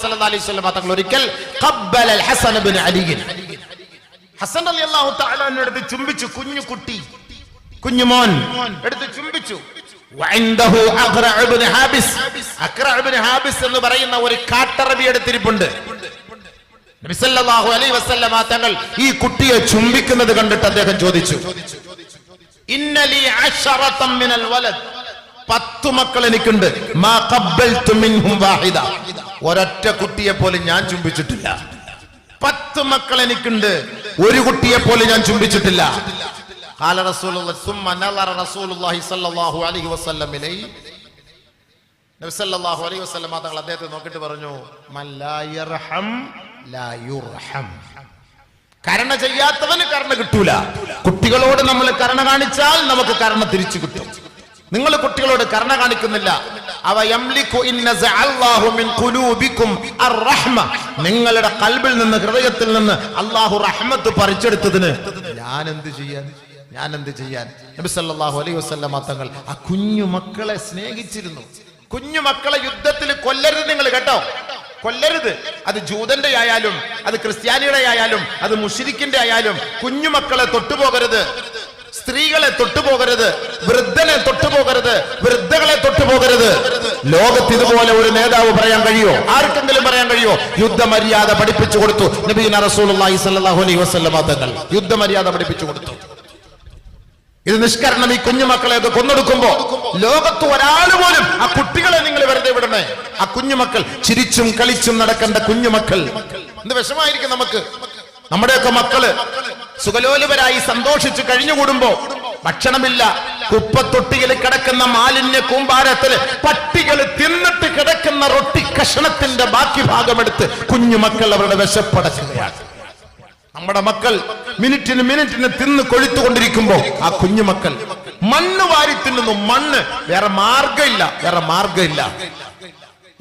സല്ലല്ലാഹു അലൈഹി വസല്ലം തങ്ങൾ ഒരിക്കൽ ഖബ്ബല ഹസൻ ഇബ്നു അലി ഹസൻ റളിയല്ലാഹു തആല എടുത്ത് ചുംബിച്ചു. കുഞ്ഞു കുട്ടി, കുഞ്ഞുമോൻ എടുത്ത് ചുംബിച്ചു. വഇൻദഹു അഖ്റഅ ഇബ്നു ഹാബിസ്, അഖ്റഅ ഇബ്നു ഹാബിസ് എന്ന് പറയുന്ന ഒരു കാട്ടറബി എടുത്തിരിപ്പുണ്ട്. നബി സല്ലല്ലാഹു അലൈഹി വസല്ലം തങ്ങൾ ഈ കുട്ടിയെ ചുംബിക്കുന്നത് കണ്ടിട്ട് അദ്ദേഹം ചോദിച്ചു, ഇന്നലി അശറതൻ മിനൽ വലദ്, 10 മക്കൾ എനിക്കുണ്ട്. മാ ഖബ്ബൽതു മിൻഹും വാഹിദ, ഒരൊറ്റ കുട്ടിയെ പോലും ഞാൻ ചുംബിച്ചിട്ടില്ല. 10 മക്കൾ എനിക്കുണ്ട്, ഒരു കുട്ടിയെ പോലും ഞാൻ ചുംബിച്ചിട്ടില്ല. ഖാല റസൂലുള്ളാഹി സുമ്മ നളറ റസൂലുള്ളാഹി സ്വല്ലല്ലാഹു അലൈഹി വസല്ലം ഇലൈഹി, നബി സല്ലല്ലാഹു അലൈഹി വസല്ലം തങ്ങൾ അദ്ദേഹത്തെ നോക്കിയിട്ട് പറഞ്ഞു, മൻ ലാ യർഹം ലാ യുർഹം, കരുണ ചെയ്യാത്തവന് കരുണ കിട്ടൂല. കുട്ടികളോട് നമ്മൾ കരുണ കാണിച്ചാൽ നമുക്ക് കരുണ തിരിച്ചു കിട്ടും. നിങ്ങൾ കുട്ടികളോട് കരുണ കാണിക്കുന്നില്ല. അവ യംലികു ഇന്നസഅല്ലാഹു മിൻ ഖുലൂബികും അർറഹ്മ, നിങ്ങളുടെ ഖൽബിൽ നിന്ന്, ഹൃദയത്തിൽ നിന്ന് അല്ലാഹു റഹ്മത്ത് പറിച്ചെടുത്തതിന് ഞാൻ എന്ത് ചെയ്യാൻ? നബി സല്ലല്ലാഹു അലൈഹി വസല്ലം തങ്ങൾ ആ കുഞ്ഞു മക്കളെ സ്നേഹിച്ചിരുന്നു. കുഞ്ഞു മക്കളെ യുദ്ധത്തിൽ കൊല്ലരുത് നിങ്ങൾ, കേട്ടോ, കൊല്ലരുത്. അത് ജൂതന്റെ ആയാലും, അത് ക്രിസ്ത്യാനിയുടെ ആയാലും, അത് മുശ്രിക്കിന്റെ ആയാലും കുഞ്ഞുമക്കളെ തൊട്ടുപോകരുത്, സ്ത്രീകളെ തൊട്ടുപോകരുത്, വൃദ്ധനെ തൊട്ടുപോകരുത്, വൃദ്ധകളെ തൊട്ടുപോകരുത്. ലോകത്ത് ഇതുപോലെ ഒരു നേതാവ് പറയാൻ കഴിയോ? ആർക്കെങ്കിലും പറയാൻ കഴിയോ? യുദ്ധമര്യാദ പഠിപ്പിച്ചു കൊടുത്തു നബിയുനാ റസൂലുള്ളാഹി സ്വല്ലല്ലാഹു അലൈഹി വസല്ലം തങ്ങൾ. യുദ്ധമര്യാദ പഠിപ്പിച്ചു കൊടുത്തു. ഇത് നിഷ്കരണം. ഈ കുഞ്ഞുമക്കളെയൊക്കെ കൊന്നൊടുക്കുമ്പോ ലോകത്ത് ഒരാൾ പോലും ആ കുട്ടികളെ നിങ്ങൾ വെറുതെ വിടണേ. ആ കുഞ്ഞുമക്കൾ, ചിരിച്ചും കളിച്ചും നടക്കേണ്ട കുഞ്ഞുമക്കൾ, എന്ത് വിഷമായിരിക്കും നമുക്ക്. നമ്മുടെയൊക്കെ മക്കള് സുഖലോലുപരായി സന്തോഷിച്ച് കഴിഞ്ഞുകൂടുമ്പോ ഭക്ഷണമില്ല, കുപ്പത്തൊട്ടിയിൽ കിടക്കുന്ന മാലിന്യ കൂമ്പാരത്തില് പട്ടികൾ തിന്നിട്ട് കിടക്കുന്ന റൊട്ടി കഷണത്തിന്റെ ബാക്കി ഭാഗമെടുത്ത് കുഞ്ഞുമക്കൾ അവരുടെ വിശപ്പടക്കുകയാണ്. നമ്മുടെ മക്കൾ മിനിറ്റിന് തിന്ന് കൊഴുത്തുകൊണ്ടിരിക്കുമ്പോ ആ കുഞ്ഞുമക്കൾ മണ്ണ് വാരി തിന്നുന്നു. മണ്ണ്, വേറെ മാർഗമില്ല.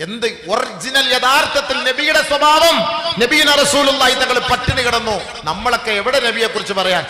എന്ത് ഒറിജിനൽ യഥാർത്ഥത്തിൽ നബിയുടെ സ്വഭാവം, നബിയുനാ റസൂലുള്ളാഹി തങ്ങൾ പട്ടിണി കിടന്നു. നമ്മളൊക്കെ എവിടെ നബിയെ കുറിച്ച് പറയാൻ?